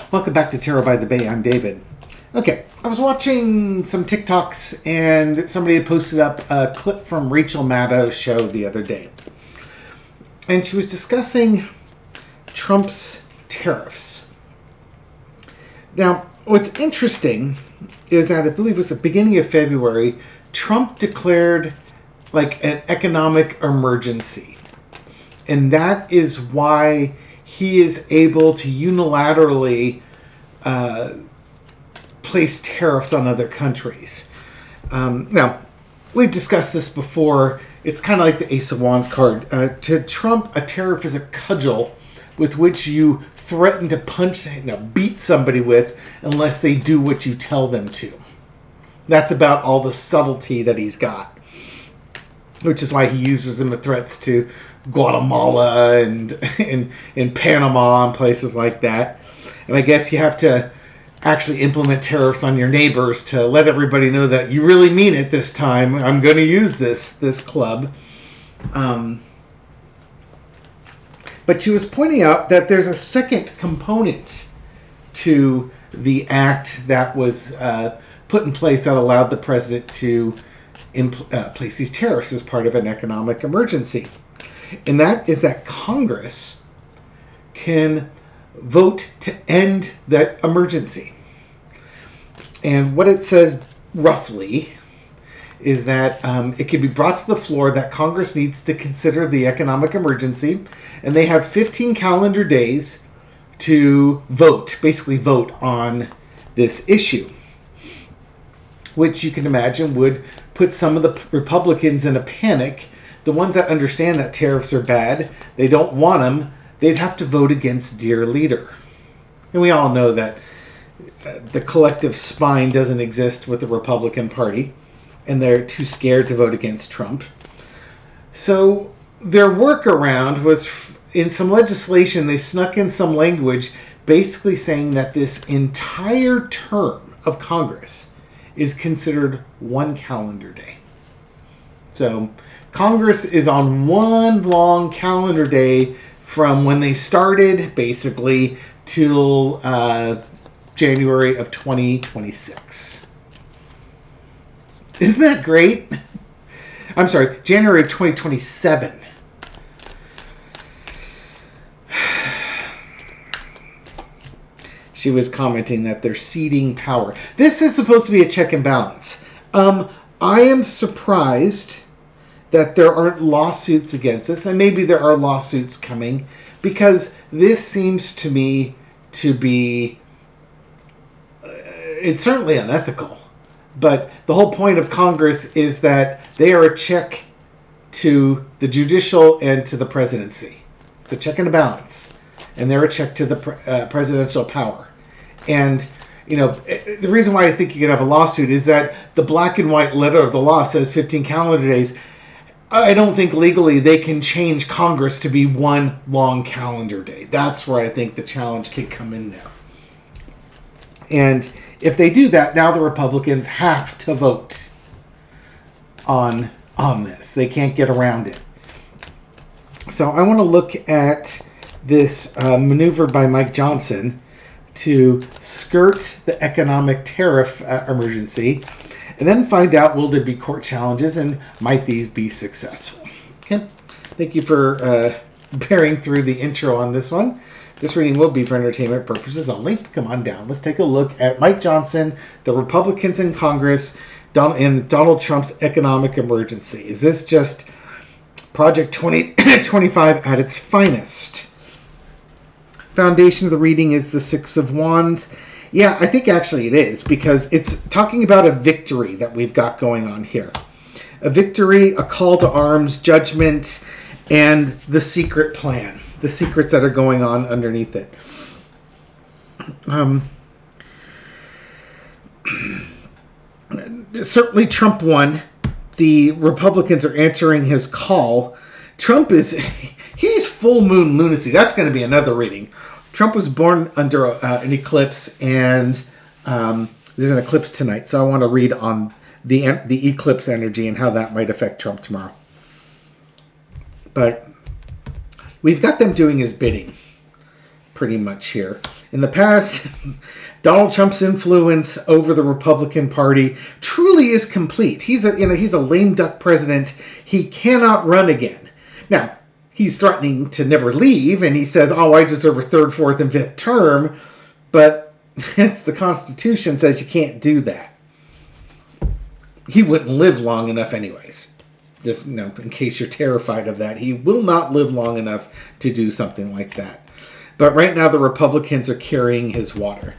Welcome back to Tarot by the Bay. I'm David. Okay, I was watching some TikToks and somebody had posted up a clip from Rachel Maddow's show the other day. And she was discussing Trump's tariffs. Now, what's interesting is that I believe it was the beginning of February, Trump declared like an economic emergency. And that is why he is able to unilaterally place tariffs on other countries. Now, we've discussed this before. It's kind of like the Ace of Wands card. To Trump, a tariff is a cudgel with which you threaten to beat somebody with unless they do what you tell them to. That's about all the subtlety that he's got, which is why he uses them as threats to Guatemala and in Panama and places like that. And I guess you have to actually implement tariffs on your neighbors to let everybody know that you really mean it this time. I'm going to use this club. But she was pointing out that there's a second component to the act that was put in place that allowed the president to place these tariffs as part of an economic emergency. And that is that Congress can vote to end that emergency. And what it says roughly is that it can be brought to the floor that Congress needs to consider the economic emergency, and they have 15 calendar days to basically vote on this issue, which you can imagine would put some of the Republicans in a panic. The ones that understand that tariffs are bad, they don't want them, they'd have to vote against dear leader. And we all know that the collective spine doesn't exist with the Republican Party, and they're too scared to vote against Trump. So their workaround was, in some legislation, they snuck in some language basically saying that this entire term of Congress is considered one calendar day. So Congress is on one long calendar day from when they started, basically, till January of 2026. Isn't that great? I'm sorry, January of 2027. She was commenting that they're ceding power. This is supposed to be a check and balance. I am surprised that there aren't lawsuits against this, and maybe there are lawsuits coming, because this seems to me to be, it's certainly unethical, but the whole point of Congress is that they are a check to the judicial and to the presidency. It's a check and a balance, and they're a check to the presidential power. And the reason why I think you could have a lawsuit is that the black and white letter of the law says 15 calendar days. I don't think legally they can change Congress to be one long calendar day. That's where I think the challenge could come in there. And if they do that, now the Republicans have to vote on this. They can't get around it. So I want to look at this maneuver by Mike Johnson to skirt the economic tariff emergency, and then find out, will there be court challenges, and might these be successful? Okay. Thank you for bearing through the intro on this one. This reading will be for entertainment purposes only. Come on down. Let's take a look at Mike Johnson, the Republicans in Congress, and Donald Trump's economic emergency. Is this just Project 2025 at its finest? Foundation of the reading is the Six of Wands. Yeah, I think actually it is, because it's talking about a victory that we've got going on here. A victory, a call to arms, judgment, and the secret plan. The secrets that are going on underneath it. Certainly Trump won. The Republicans are answering his call. Trump he's full moon lunacy. That's going to be another reading. Trump was born under an eclipse, and there's an eclipse tonight, so I want to read on the eclipse energy and how that might affect Trump tomorrow. But we've got them doing his bidding. pretty much here. In the past, Donald Trump's influence over the Republican Party truly is complete. He's a lame duck president. He cannot run again. Now, he's threatening to never leave, and he says, "Oh, I deserve a third, fourth, and fifth term," but it's the Constitution says you can't do that. He wouldn't live long enough anyways. Just, in case you're terrified of that, he will not live long enough to do something like that. But right now, the Republicans are carrying his water.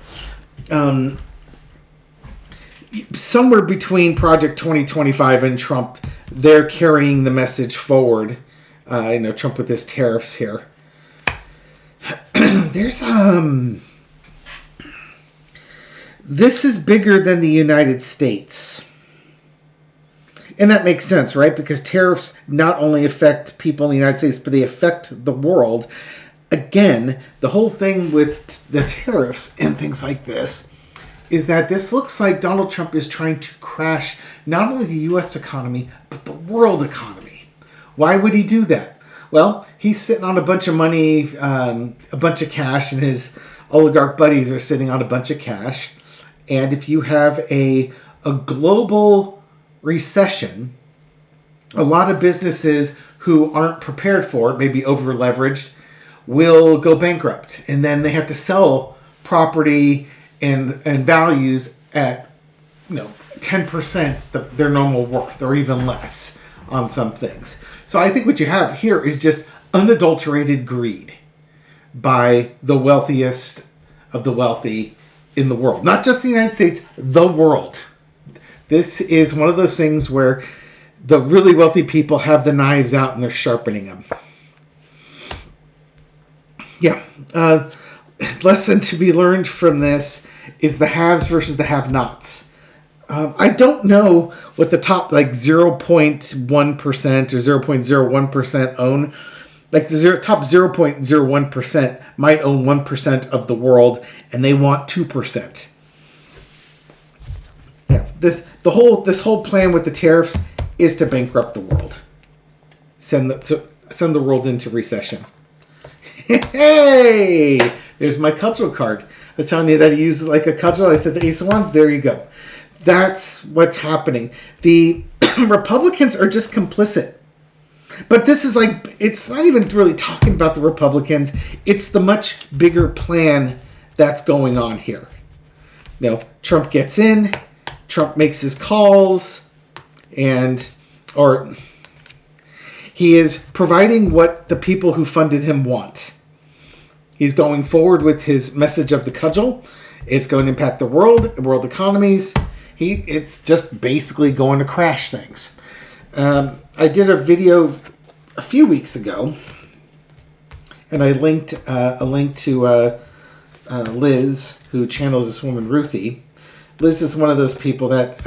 Somewhere between Project 2025 and Trump, they're carrying the message forward. Trump with his tariffs here. There's this is bigger than the United States. And that makes sense, right? Because tariffs not only affect people in the United States, but they affect the world. Again, the whole thing with the tariffs and things like this is that this looks like Donald Trump is trying to crash not only the U.S. economy, but the world economy. Why would he do that? Well, he's sitting on a bunch of money, a bunch of cash, and his oligarch buddies are sitting on a bunch of cash. And if you have a global recession, a lot of businesses who aren't prepared for it, maybe over leveraged, will go bankrupt, and then they have to sell property and values at 10% their normal worth, or even less on some things. So I think what you have here is just unadulterated greed by the wealthiest of the wealthy in the world, not just the United States, the world. This is one of those things where the really wealthy people have the knives out and they're sharpening them. Yeah. Lesson to be learned from this is the haves versus the have-nots. I don't know what the top 0.1% or 0.01% own. The top 0.01% might own 1% of the world, and they want 2%. Yeah, this whole plan with the tariffs is to bankrupt the world, send the world into recession. Hey, there's my cudgel card. I was telling you that he uses like a cudgel. I said the Ace of Wands. There you go. That's what's happening. The Republicans are just complicit. But this is it's not even really talking about the Republicans. It's the much bigger plan that's going on here. Trump gets in. Trump makes his calls, or he is providing what the people who funded him want. He's going forward with his message of the cudgel. It's going to impact the world economies. It's just basically going to crash things. I did a video a few weeks ago, and I linked a link to Liz, who channels this woman Ruthie. Liz is one of those people that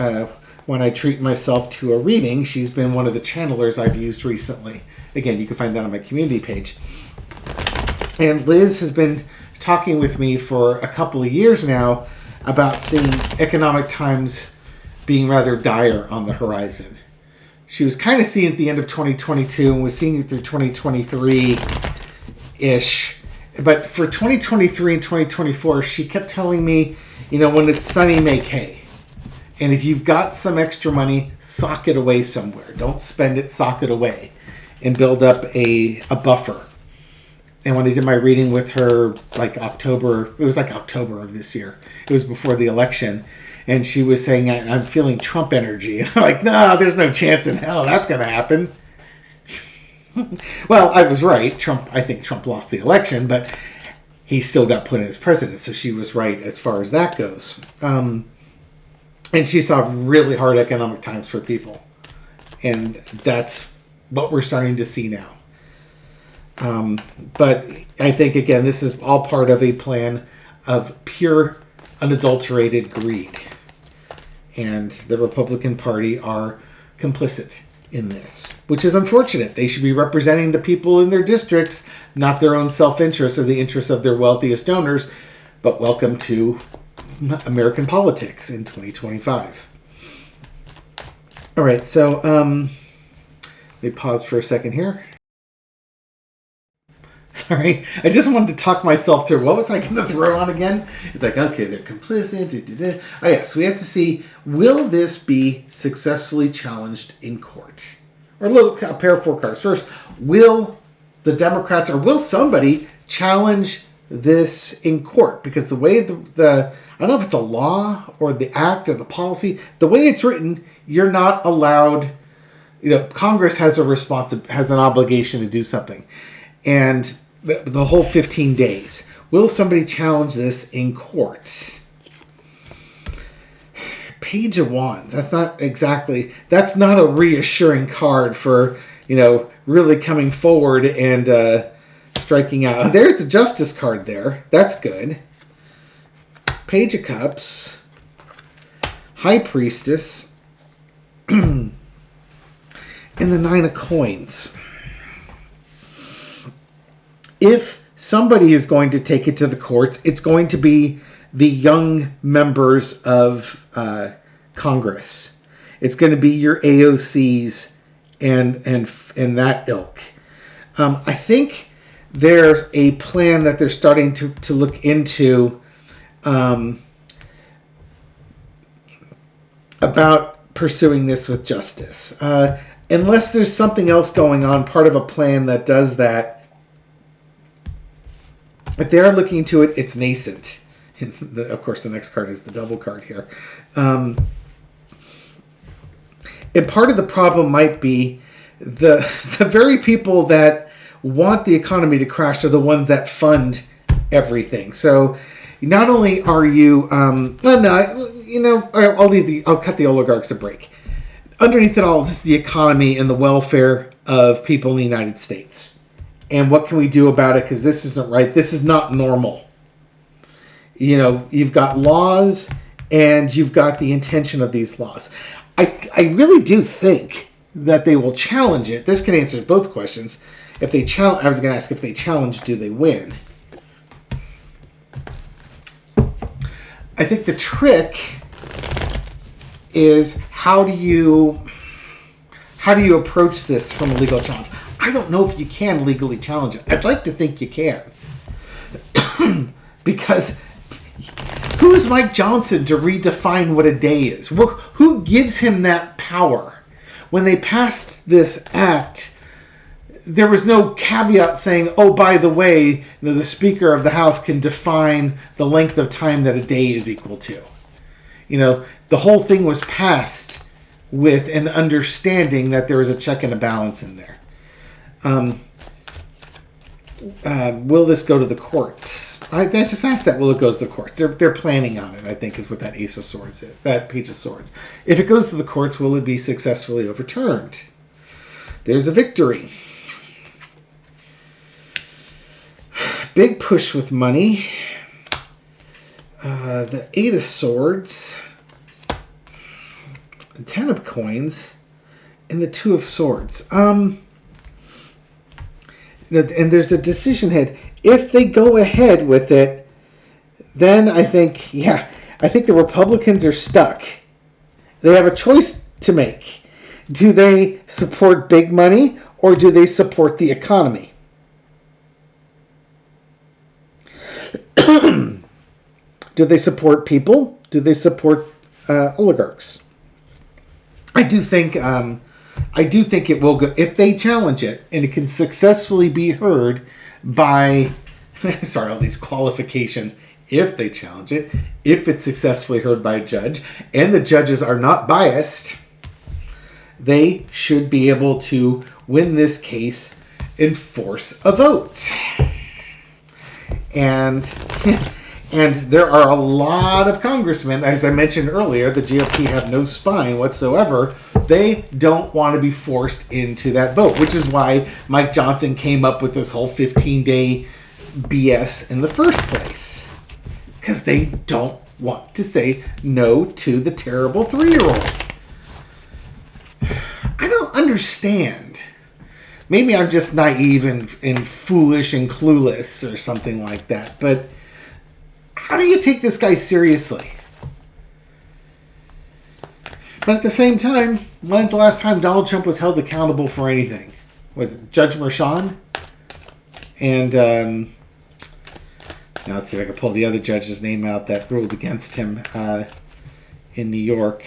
when I treat myself to a reading, she's been one of the channelers I've used recently. Again, you can find that on my community page. And Liz has been talking with me for a couple of years now about seeing economic times being rather dire on the horizon. She was kind of seeing it at the end of 2022 and was seeing it through 2023-ish. But for 2023 and 2024, she kept telling me, when it's sunny, make hay. And if you've got some extra money, sock it away somewhere. Don't spend it, sock it away. And build up a buffer. And when I did my reading with her, October of this year. It was before the election. And she was saying, I'm feeling Trump energy. I'm like, no, there's no chance in hell that's going to happen. Well, I was right. I think Trump lost the election, but he still got put in as president. So she was right as far as that goes. And she saw really hard economic times for people. And that's what we're starting to see now. But I think, again, this is all part of a plan of pure, unadulterated greed. And the Republican Party are complicit in this, which is unfortunate. They should be representing the people in their districts, not their own self-interest or the interests of their wealthiest donors. But welcome to American politics in 2025. All right, so let me pause for a second here. Sorry, I just wanted to talk myself through. What was I going to throw on again? It's like, okay, they're complicit. Oh, yeah, so we have to see, will this be successfully challenged in court? Or a pair of 4 cards. First, will the Democrats or will somebody challenge this in court? Because the way the I don't know if it's a law or the act or the policy, the way it's written, you're not allowed. Congress has has an obligation to do something, and the whole 15 days. Will somebody challenge this in court? Page of Wands. That's not a reassuring card for, really coming forward and striking out. There's the Justice card there. That's good. Page of Cups. High Priestess. And the 9 of Coins. If somebody is going to take it to the courts, it's going to be the young members of Congress. It's going to be your AOCs and that ilk. I think there's a plan that they're starting to look into about pursuing this with justice. Unless there's something else going on, part of a plan that does that. If they're looking into it, it's nascent. Of course, the next card is the Devil card here. And part of the problem might be the very people that want the economy to crash are the ones that fund everything. So not only are you, I'll cut the oligarchs a break. Underneath it all, this is the economy and the welfare of people in the United States. And what can we do about it? Because this isn't right. This is not normal. You've got laws and you've got the intention of these laws. I really do think that they will challenge it. This can answer both questions. If they challenge, I was going to ask, if they challenge, do they win? I think the trick is how do you approach this from a legal challenge? I don't know if you can legally challenge it. I'd like to think you can. Because who's Mike Johnson to redefine what a day is? Who gives him that power? When they passed this act, there was no caveat saying, oh, by the way, the Speaker of the House can define the length of time that a day is equal to. The whole thing was passed with an understanding that there was a check and a balance in there. Will this go to the courts? I just asked that. Will it go to the courts? They're planning on it, I think, is what that Ace of Swords is. That Page of Swords. If it goes to the courts, will it be successfully overturned? There's a victory. Big push with money. The 8 of Swords. The 10 of Coins. And the 2 of Swords. And there's a decision head. If they go ahead with it, then I think the Republicans are stuck. They have a choice to make. Do they support big money or do they support the economy? Do they support people? Do they support oligarchs? I do think it will go, if they challenge it and it can successfully be heard by, all these qualifications, if they challenge it, if it's successfully heard by a judge, and the judges are not biased, they should be able to win this case and force a vote. And there are a lot of congressmen, as I mentioned earlier, the GOP have no spine whatsoever. They don't want to be forced into that vote, which is why Mike Johnson came up with this whole 15-day BS in the first place. Because they don't want to say no to the terrible 3-year-old. I don't understand. Maybe I'm just naive and foolish and clueless or something like that, but how do you take this guy seriously? But at the same time, when's the last time Donald Trump was held accountable for anything? Was it Judge Merchan? And now let's see if I can pull the other judge's name out that ruled against him in New York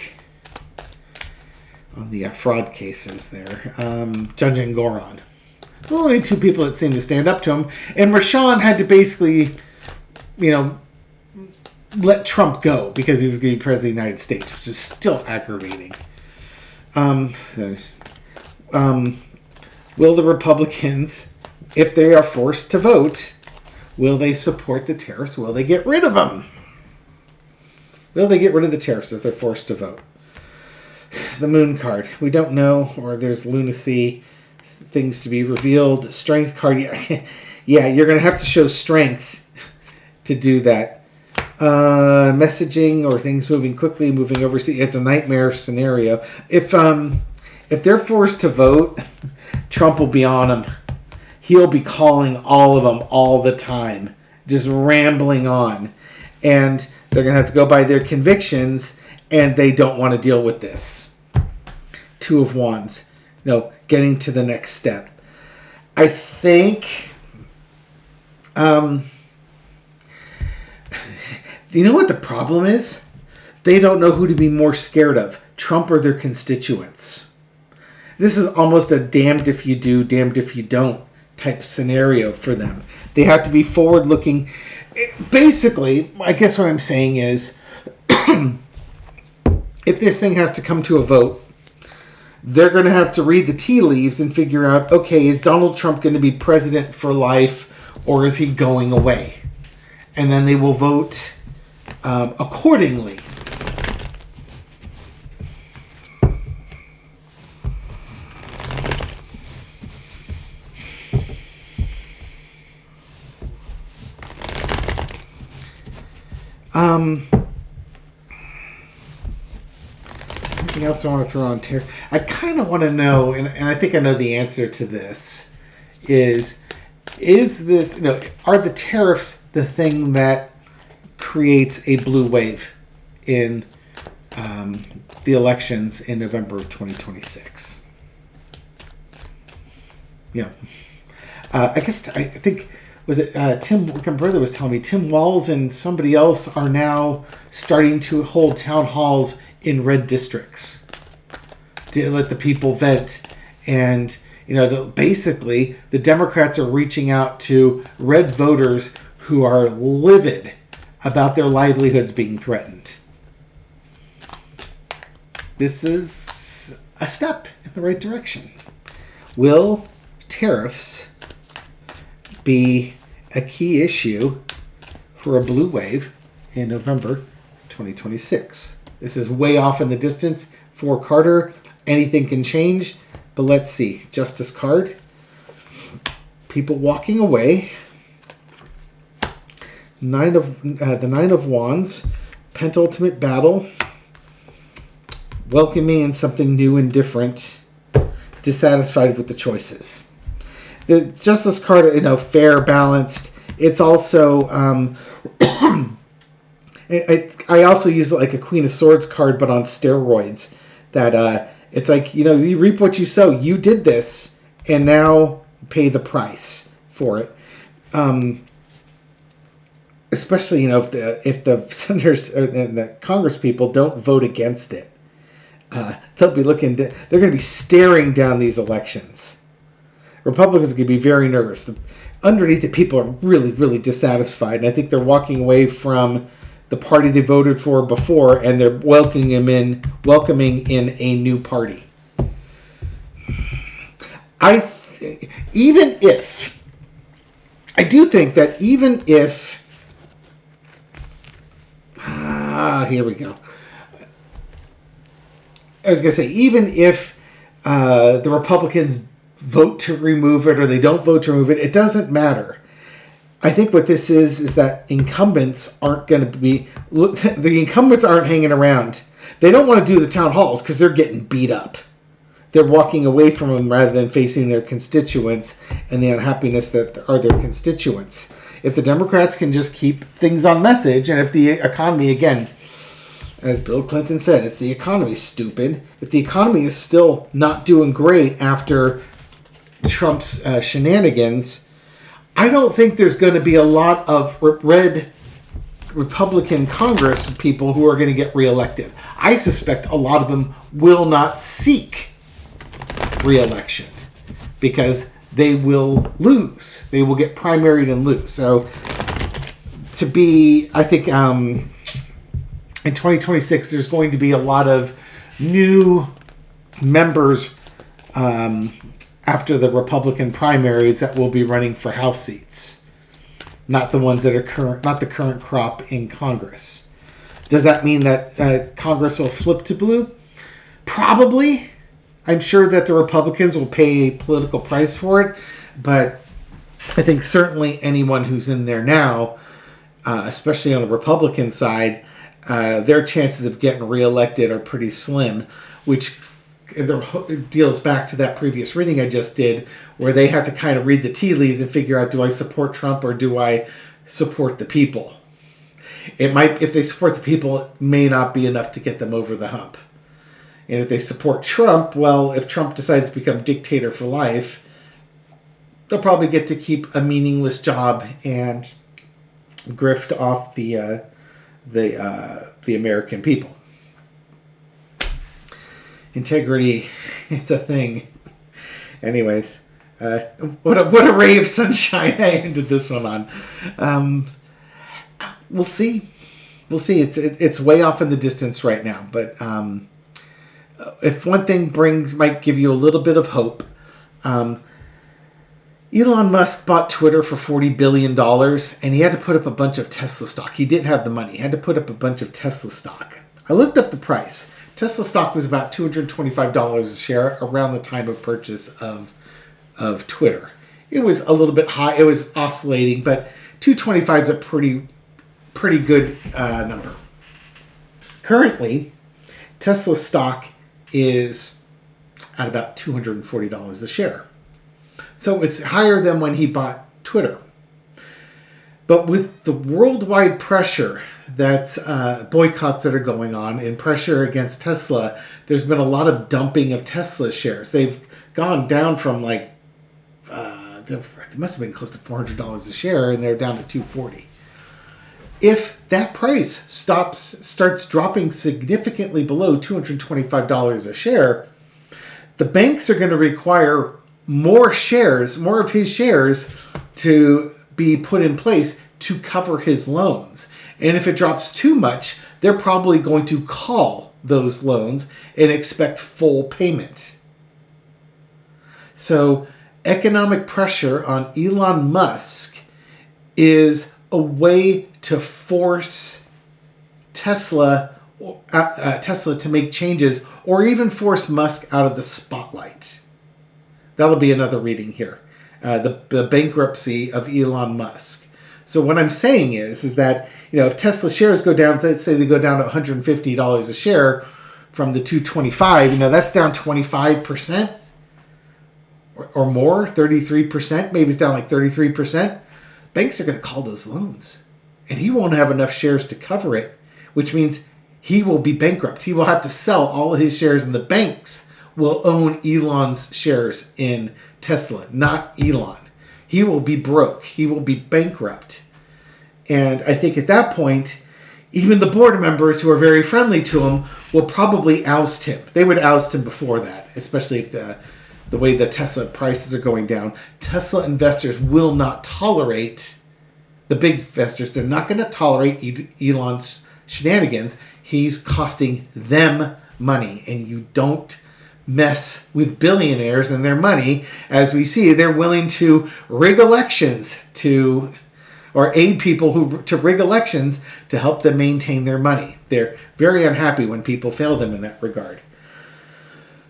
on the fraud cases there. Judge Engoron. The only two people that seemed to stand up to him. And Rashawn had to basically, let Trump go because he was going to be president of the United States, which is still aggravating. Will the Republicans, if they are forced to vote, will they support the tariffs? Will they get rid of them? Will they get rid of the tariffs if they're forced to vote? The moon card. We don't know, or there's lunacy, things to be revealed. Strength card. Yeah, you're going to have to show strength to do that. Messaging or things moving quickly, moving overseas. It's a nightmare scenario. If they're forced to vote, Trump will be on them. He'll be calling all of them all the time, just rambling on. And they're going to have to go by their convictions, and they don't want to deal with this. Two of Wands. Getting to the next step. I think... you know what the problem is? They don't know who to be more scared of, Trump or their constituents. This is almost a damned if you do, damned if you don't type scenario for them. They have to be forward-looking. Basically, I guess what I'm saying is, if this thing has to come to a vote, they're going to have to read the tea leaves and figure out, okay, is Donald Trump going to be president for life, or is he going away? And then they will vote accordingly. Anything else I want to throw on tariff? I kind of want to know, and I think I know the answer to this, is this, are the tariffs the thing that creates a blue wave in the elections in November of 2026? I think, was it Tim Brother was telling me, Tim Walz and somebody else are now starting to hold town halls in red districts to let the people vent. And, basically the Democrats are reaching out to red voters who are livid about their livelihoods being threatened. This is a step in the right direction. Will tariffs be a key issue for a blue wave in November 2026? This is way off in the distance for Carter. Anything can change, but let's see. Justice card. People walking away. The Nine of Wands. Pentultimate battle. Welcoming in something new and different. Dissatisfied with the choices. The Justice card, fair, balanced. It's also... I also use it like a Queen of Swords card, but on steroids. That it's like, you reap what you sow. You did this, and now pay the price for it. Especially, if the senators or the Congress people don't vote against it, they'll be looking. They're going to be staring down these elections. Republicans are going to be very nervous. Underneath it, people are really, really dissatisfied, and I think they're walking away from the party they voted for before, and they're welcoming in a new party. I do think that even if here we go. I was going to say, even if the Republicans vote to remove it or they don't vote to remove it, it doesn't matter. I think what this is that incumbents aren't going to be... The incumbents aren't hanging around. They don't want to do the town halls because they're getting beat up. They're walking away from them rather than facing their constituents and the unhappiness that are their constituents. If the Democrats can just keep things on message, and if the economy, again, as Bill Clinton said, it's the economy, stupid. If the economy is still not doing great after Trump's shenanigans, I don't think there's going to be a lot of red Republican Congress people who are going to get reelected. I suspect a lot of them will not seek reelection because they will lose. They will get primaried and lose. So I think in 2026, there's going to be a lot of new members after the Republican primaries that will be running for House seats. Not the ones that are not the current crop in Congress. Does that mean that Congress will flip to blue? Probably. I'm sure that the Republicans will pay a political price for it, but I think certainly anyone who's in there now, especially on the Republican side, their chances of getting reelected are pretty slim, which deals back to that previous reading I just did, where they have to kind of read the tea leaves and figure out, do I support Trump or do I support the people? If they support the people, it may not be enough to get them over the hump. And if they support Trump, well, if Trump decides to become dictator for life, they'll probably get to keep a meaningless job and grift off the American people. Integrity, it's a thing. Anyways, what a ray of sunshine I ended this one on. We'll see. It's way off in the distance right now, but if one thing might give you a little bit of hope, Elon Musk bought Twitter for $40 billion, and he had to put up a bunch of Tesla stock. He didn't have the money. He had to put up a bunch of Tesla stock. I looked up the price. Tesla stock was about $225 a share around the time of purchase of Twitter. It was a little bit high. It was oscillating, but $225 is a pretty good number. Currently, Tesla stock is at about $240 a share. So it's higher than when he bought Twitter. But with the worldwide pressure that boycotts that are going on and pressure against Tesla, there's been a lot of dumping of Tesla shares. They've gone down from they must have been close to $400 a share, and they're down to $240. If that price starts dropping significantly below $225 a share, the banks are going to require more of his shares to be put in place to cover his loans. And if it drops too much, they're probably going to call those loans and expect full payment. So economic pressure on Elon Musk is a way to force Tesla to make changes, or even force Musk out of the spotlight. That'll be another reading here. The bankruptcy of Elon Musk. So what I'm saying is that, if Tesla shares go down, let's say they go down to $150 a share from the $225, that's down 25% or more, 33%, maybe it's down like 33%. Banks are going to call those loans, and he won't have enough shares to cover it, which means he will be bankrupt. He will have to sell all of his shares, and the banks will own Elon's shares in Tesla, not Elon. He will be broke. He will be bankrupt. And I think at that point, even the board members who are very friendly to him will probably oust him. They would oust him before that, especially if the way the Tesla prices are going down. Tesla investors will not tolerate, the big investors, they're not going to tolerate Elon's shenanigans. He's costing them money, and you don't mess with billionaires and their money. As we see, they're willing to rig elections or aid people to rig elections to help them maintain their money. They're very unhappy when people fail them in that regard.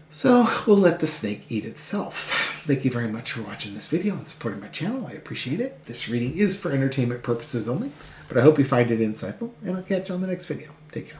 So we'll let the snake eat itself. Thank you very much for watching this video and supporting my channel. I appreciate it. This reading is for entertainment purposes only, but I hope you find it insightful, and I'll catch you on the next video. Take care.